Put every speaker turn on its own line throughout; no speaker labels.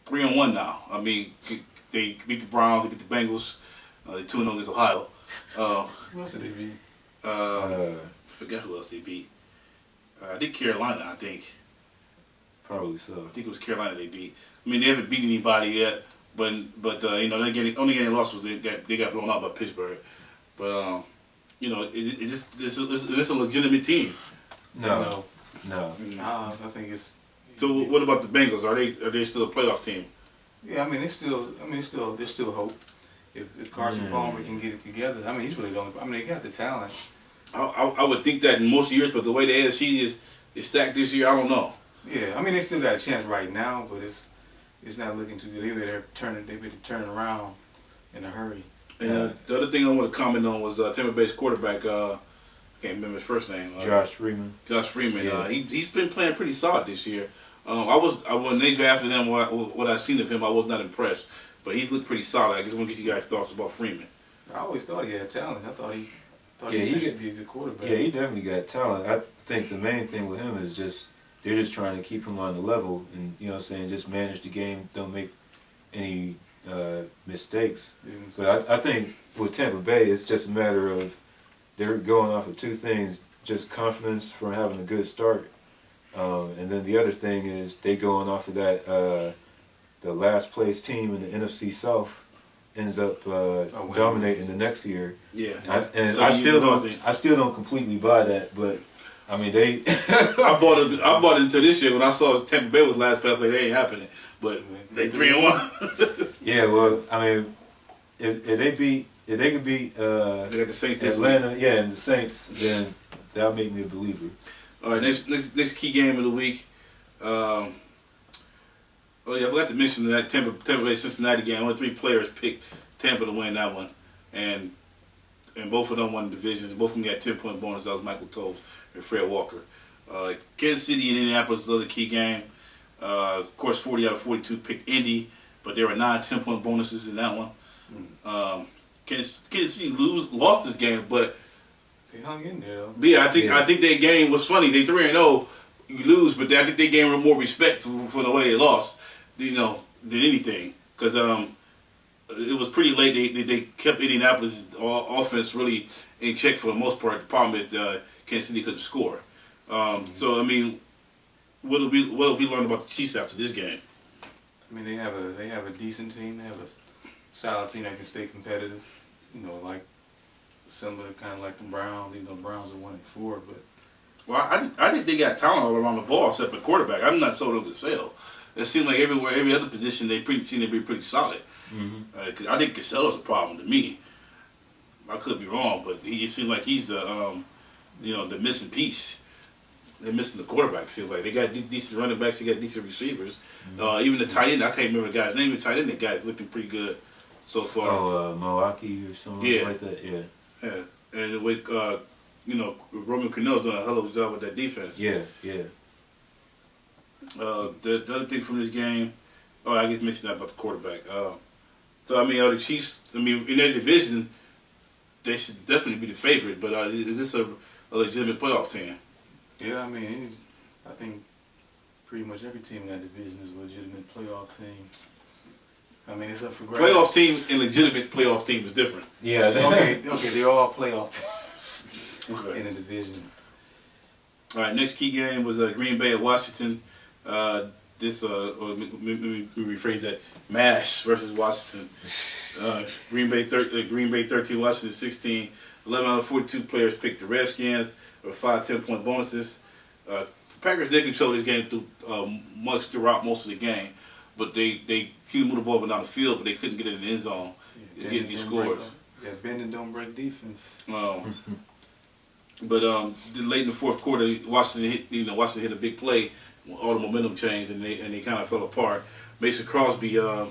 3-1 now. I mean, they beat the Browns, they beat the Bengals. They 2-0 against Ohio.
Who else did they beat?
I forget who else they beat. I think Carolina, I think.
Probably so.
I think it was Carolina they beat. I mean, they haven't beat anybody yet, but you know, only game they lost was they got blown out by Pittsburgh. But you know, is this a legitimate team?
No.
I think it's.
So what about the Bengals? Are they still a playoff team?
Yeah, I mean, there's still hope. If Carson Palmer can get it together, I mean, he's really the only. I mean, they got the talent.
I would think that in most years, but the way the AFC is stacked this year, I don't know.
Yeah, I mean, they still got a chance right now, but it's not looking too good. They better turn around in a hurry.
And the other thing I want to comment on was Tampa Bay's quarterback. I can't remember his first name.
Josh Freeman.
Josh Freeman.
Yeah.
He's been playing pretty solid this year. When they drafted him, what I've seen of him, I was not impressed. But he's looked pretty solid. I just want to get you guys' thoughts about Freeman.
I always thought he had talent. I thought he should be a good quarterback.
Yeah, he definitely got talent. I think the main thing with him is they're just trying to keep him on the level and, you know what I'm saying, just manage the game, don't make any mistakes. But I think with Tampa Bay, it's just a matter of they're going off of two things, just confidence from having a good start. And then the other thing is they going off of that, the last place team in the NFC South ends up dominating the next year.
Yeah.
I still don't completely buy that, but I mean they.
I bought into this year when I saw Tampa Bay was last place. Like, they ain't happening, but they 3-1.
Yeah, well, I mean, if they could beat
they got the Saints this
Atlanta,
week.
yeah, and the Saints, then that'll make me a believer.
All right, next key game of the week. Oh yeah, I forgot to mention that Tampa Bay Cincinnati game. Only 3 players picked Tampa to win that one, and both of them won the divisions. Both of them got 10-point bonus. That was Michael Toles and Fred Walker. Kansas City and Indianapolis was the other key game. Of course, 40 out of 42 picked Indy, but there were 9 10-point bonuses in that one. Kansas City lost this game, but
they hung in there though.
Yeah, I think their game was funny. They 3-0. You lose, but I think they gained more respect for the way they lost, you know, than anything. Because it was pretty late. They kept Indianapolis' offense really in check for the most part. The problem is Kansas City couldn't score. So I mean, what have we learned about the Chiefs after this game?
I mean, they have a decent team. They have a solid team that can stay competitive. You know, like similar kind of like the Browns. You know, the Browns are 1-4, but.
Well, I think they got talent all around the ball except the quarterback. I'm not sold on Cassell. It seemed like everywhere, every other position, they seem to be pretty solid. Cause I think Casel's a problem to me. I could be wrong, but he seems like he's the the missing piece. They're missing the quarterback. Seems like they got decent running backs, they got decent receivers. Even the tight end, I can't remember the guy's name. The tight end, the guy's looking pretty good so far.
Oh, Milwaukee or something like that. Yeah.
And with Romeo Crennel's doing a hell of a job with that defense.
Yeah.
The other thing from this game, I guess mentioned that about the quarterback. So I mean, the Chiefs, I mean, in their division, they should definitely be the favorite. But is this a legitimate playoff team?
Yeah, I mean, I think pretty much every team in that division is a legitimate playoff team. I mean, it's up for grabs.
Playoff team and legitimate playoff team is different.
Yeah.
okay, they're all playoff teams in the division.
All right, next key game was Green Bay at Washington. Let me rephrase that: MASH versus Washington. Green Bay 13, Washington 16. 11 out of 42 players picked the Redskins with 5 10-point bonuses. Packers did control this game throughout most of the game, but they seemed to move the ball down the field, but they couldn't get it in the end zone. Getting these scores.
Bend and don't break defense.
But late in the fourth quarter, Washington hit a big play. All the momentum changed, and they kind of fell apart. Mason Crosby had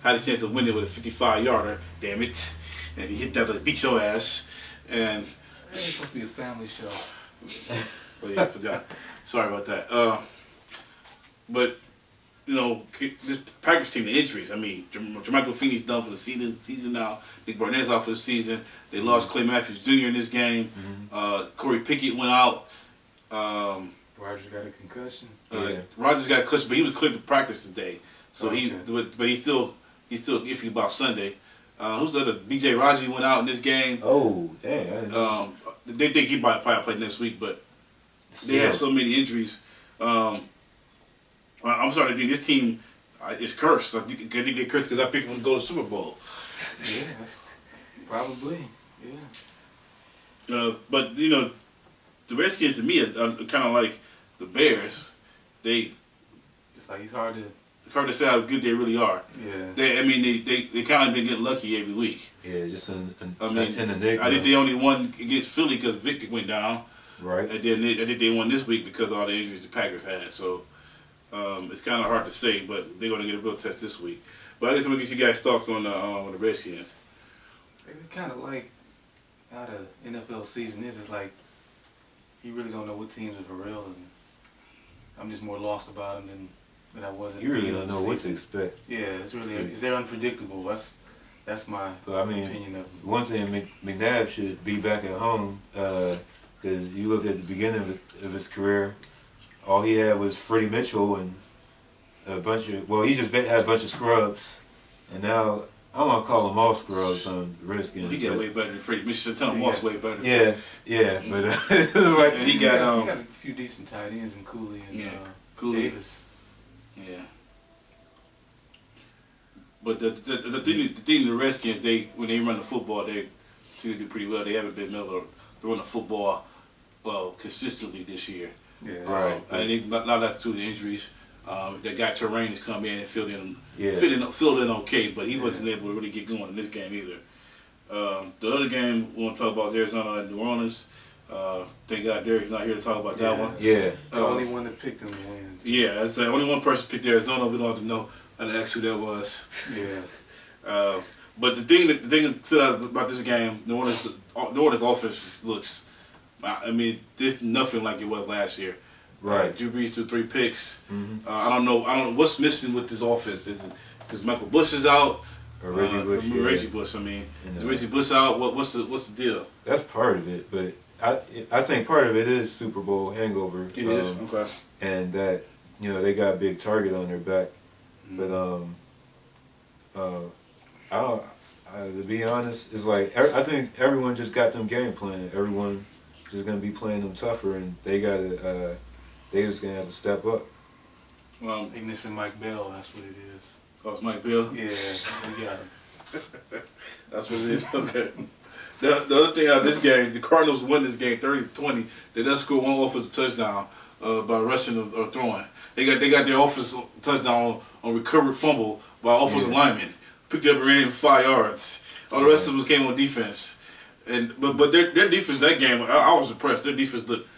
a chance to win it with a 55-yarder. Damn it! And he hit that to beat your ass. And
it's supposed to be a family show.
Oh yeah, I forgot. Sorry about that. But this Packers team, the injuries. I mean, Jermichael Feeney's done for the season now. Nick Barnett's out for the season. They lost Clay Matthews Jr. in this game. Corey Pickett went out.
Rodgers got a concussion.
Rodgers got a concussion, but he was cleared to practice today. So
Okay.
but he's still iffy about Sunday. Who's the other? B.J. Raji went out in this game.
Oh, dang. I didn't know.
They think he might probably play next week, but they have so many injuries. I'm sorry, I think this team is cursed. I think they're cursed because I picked them to go to the Super Bowl.
Yeah, that's probably. Yeah.
But you know, the Redskins to me are kind of like the Bears. It's
like it's hard
to say how good they really are.
Yeah.
They kind of been getting lucky every week.
Yeah, just in
I mean,
the
I think they only won against Philly because Vic went down.
Right.
And then I think they won this week because of all the injuries the Packers had. So it's kind of hard to say, but they're going to get a real test this week. But I just want to get you guys' thoughts on the Redskins.
It's kind of like how the NFL season is. It's like you really don't know what teams are for real, and I'm just more lost about them than I was.
You really don't know what to expect.
Yeah, it's really they're unpredictable. That's my opinion of them.
One thing, McNabb should be back at home because you look at the beginning of his career, all he had was Freddie Mitchell and a bunch of, well, he just had a bunch of scrubs, and now I don't want to call them all scrubs on the Redskins.
He got way better than Freddie Mitchell. Tell him Moss way better.
Yeah, but it was like
and he got
a few decent tight ends in Cooley and
Cooley.
Davis.
Yeah. But the thing the Redskins, when they run the football, they seem to do pretty well. They haven't been able to run the football consistently this year.
Yeah.
Right.
I think a lot of that's through the injuries. That guy Terrain has come in and filled in okay, but he wasn't able to really get going in this game either. The other game we want to talk about is Arizona and New Orleans. Thank God Derek's not here to talk about that one.
Yeah.
The only one that picked them to win.
Yeah, it's only one person picked Arizona. We don't have to know how to ask who that was.
Yeah.
But the thing that stood out about this game, New Orleans offense looks. I mean, there's nothing like it was last year.
Right.
Drew Brees threw 3 picks.
Mm-hmm.
I don't know what's missing with this offense. Is it because Michael Bush is out?
Or Reggie Bush.
Reggie Bush. I mean, is Reggie Bush out? What's the deal?
That's part of it, but I think part of it is Super Bowl hangover.
It is okay.
And that they got a big target on their back, but to be honest, it's like I think everyone just got them game plan. Everyone just gonna be playing them tougher, and they just gonna have to step up.
Well,
they missing Mike Bell. That's what it is.
Oh, it's Mike Bell.
Yeah, we got him.
That's what it is. Okay. The other thing out of this game, the Cardinals won this game 30-20. They done scored one offensive touchdown by rushing or throwing. They got their offensive touchdown on recovered fumble by offensive lineman. Picked up and ran in 5 yards. All the rest of them came on defense. But their defense that game, I was impressed. Their defense looked.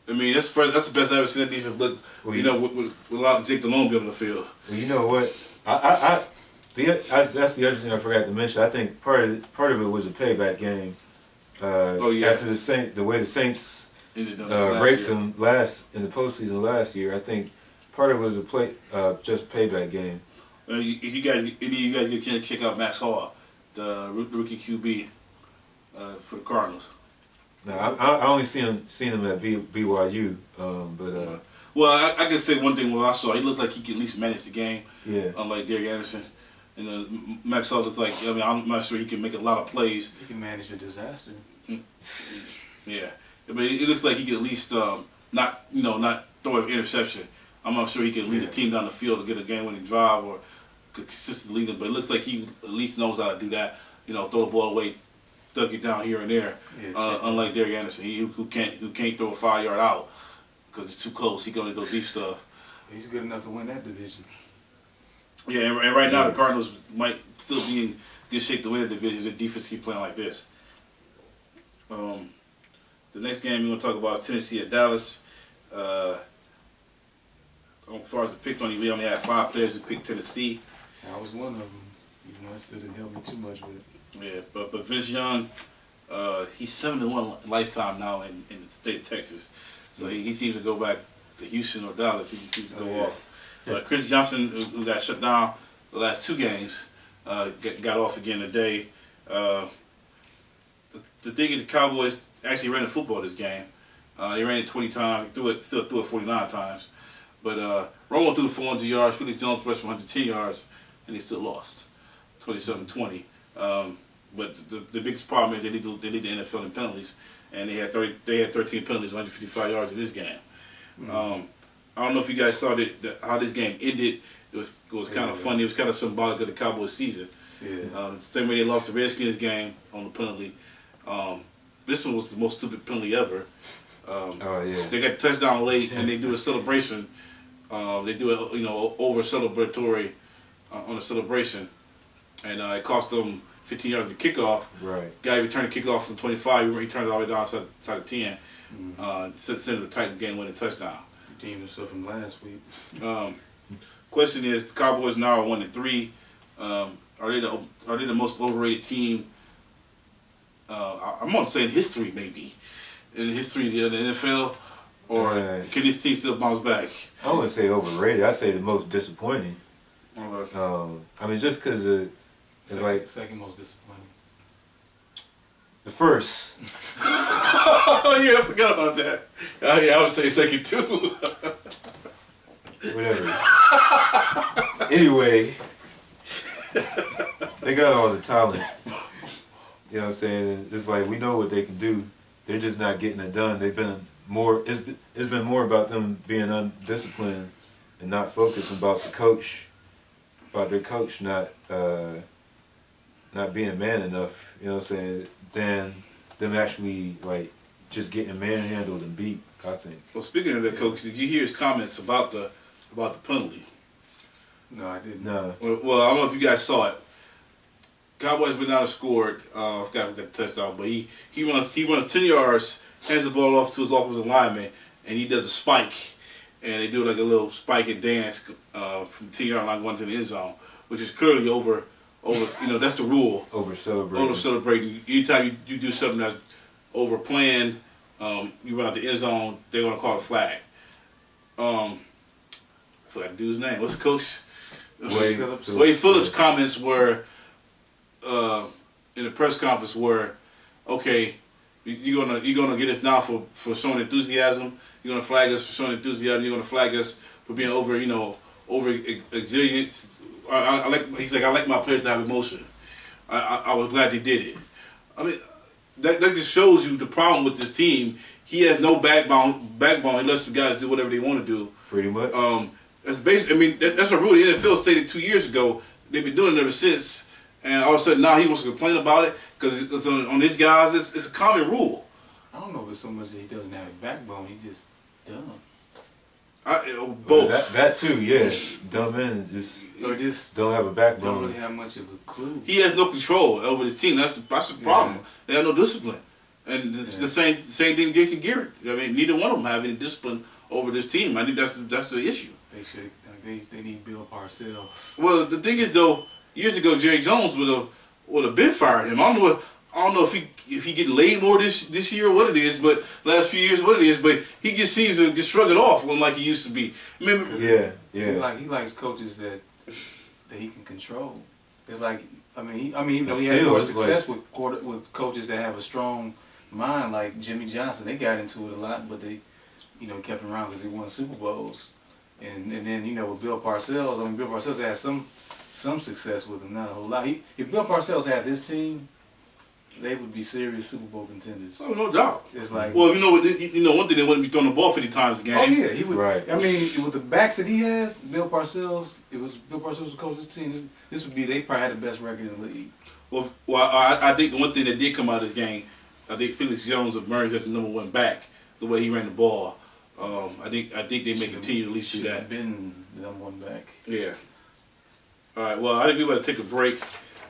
I mean, that's the best I've ever seen that defense look. With a lot of Jake Delhomme being on the field.
Well, you know what? That's the other thing I forgot to mention. I think part of it was a payback game. After the way the Saints raped them in the postseason last year, I think part of it was just payback game.
If any of you guys get a chance to check out Max Hall, the rookie QB for the Cardinals.
No, I only seen him at BYU, but.
Well, I can say one thing. What I saw, he looks like he can at least manage the game.
Yeah.
Unlike Derek Anderson, and Max Hall looks like. I mean, I'm not sure he can make a lot of plays.
He can manage a disaster.
Yeah, but it looks like he can at least not throw an interception. I'm not sure he can lead a team down the field to get a game-winning drive or could consistently lead them. But it looks like he at least knows how to do that. Throw the ball away, duck it down here and there. Unlike Derek Anderson, who can't throw a 5-yard out because it's too close. He can only do deep stuff.
He's good enough to win that division.
Yeah, and right now the Cardinals might still be in good shape to win the division. The defense keep playing like this. The next game we're going to talk about is Tennessee at Dallas. As far as the picks, we only had 5 players who picked Tennessee.
I was one of them. Even though it still didn't help me too much with it.
Yeah, but Vince Young, he's 7-1 lifetime now in the state of Texas. So he seems to go back to Houston or Dallas. He seems to go off. Chris Johnson, who got shut down the last 2 games, got off again today. The thing is, the Cowboys actually ran the football this game. They ran it 20 times. Still threw it 49 times. But Romo threw 400 yards, Felix Jones rushed for 110 yards, and they still lost, 27-20. But the biggest problem is they lead the NFL in penalties, and they had 13 penalties, 155 yards in this game. I don't know if you guys saw how this game ended. It was kind of funny. It was kind of symbolic of the Cowboys season.
Yeah.
Same way they lost the Redskins game on the penalty. This one was the most stupid penalty ever. They got touchdown late, and they do a celebration. They do a over celebratory on a celebration, and it cost them 15 yards of the kickoff.
Right.
Guy returned the kickoff from 25. He turned it all the way down side of 10. Sent the Titans game-winning touchdown.
Redeemed himself from last week.
Question is, the Cowboys now are 1-3. Are they the most overrated team? I'm gonna say in history, maybe in the history of the NFL, or can this team still bounce back?
I wouldn't say overrated. I'd say the most disappointing. I mean, just because it's like
second most disappointing.
The first.
Oh yeah, I forgot about that. Oh yeah, I would say second too.
Whatever. Anyway, they got all the talent. You know what I'm saying? It's like we know what they can do. They're just not getting it done. They've been more. It's been more about them being undisciplined and not focused about the coach, about their coach not being man enough. You know what I'm saying? Than them actually like just getting manhandled and beat. I think.
Well, speaking of that, coach, did you hear his comments about the penalty?
No, I didn't.
No.
Well, I don't know if you guys saw it. Cowboys went down and scored. I forgot who got the touchdown, but he runs 10 yards, hands the ball off to his offensive lineman, and he does a spike, and they do like a little spike and dance from the 10-yard line going to the end zone, which is clearly over. That's the rule.
Over celebrating.
Over celebrating. Anytime you do something that's over planned, you run out the end zone, they're gonna call a flag. I forgot the dude's name. What's the coach?
Wade Phillips.
Wade Phillips' comments were in the press conference were, okay, you're gonna get us now for showing enthusiasm. You're gonna flag us for showing enthusiasm. You're gonna flag us for being over exuberant. He's like, I like my players to have emotion. I was glad they did it. I mean, that just shows you the problem with this team. He has no backbone. He lets the guys do whatever they want to do.
Pretty much.
That's basically. I mean, that's a rule the NFL stated 2 years ago. They've been doing it ever since. And all of a sudden now he wants to complain about it because on these guys it's a common rule.
I don't know if it's so much that he doesn't have a backbone. He just dumb.
Both.
That too, yeah. Dumb men just don't have a backbone.
Don't really have much of a clue.
He has no control over his team. That's the problem. Yeah. They have no discipline, and it's the same thing with Jason Garrett. I mean, neither one of them have any discipline over this team. I think that's the issue.
They need Bill Parcells.
Well, the thing is though, years ago Jerry Jones would have been fired him. I don't know if he get laid more this year or what it is, but last few years what it is, but he just seems to just shrug it off like he used to be. Remember?
Yeah.
He likes coaches that he can control. It's like he has more success with coaches that have a strong mind, like Jimmy Johnson. They got into it a lot, but they kept him around because they won Super Bowls. And then with Bill Parcells, Bill Parcells had some success with him, not a whole lot. If Bill Parcells had this team, they would be serious Super Bowl contenders.
Oh, no doubt.
It's like,
well, one thing, they wouldn't be throwing the ball 50 times a game.
Oh yeah, he would.
Right.
I mean, with the backs that he has, Bill Parcells, Bill Parcells who coached this team. This would be, they probably had the best record in the league.
Well, I think the one thing that did come out of this game, I think Felix Jones emerged as the #1 back. The way he ran the ball, I think they may continue to at least do that.
Been the #1 back.
Yeah. All right. Well, I think we better take a break.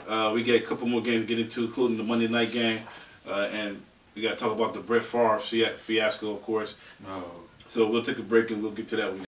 We got a couple more games to get into, including the Monday night game, and we got to talk about the Brett Favre fiasco, of course.
Oh.
So we'll take a break and we'll get to that one.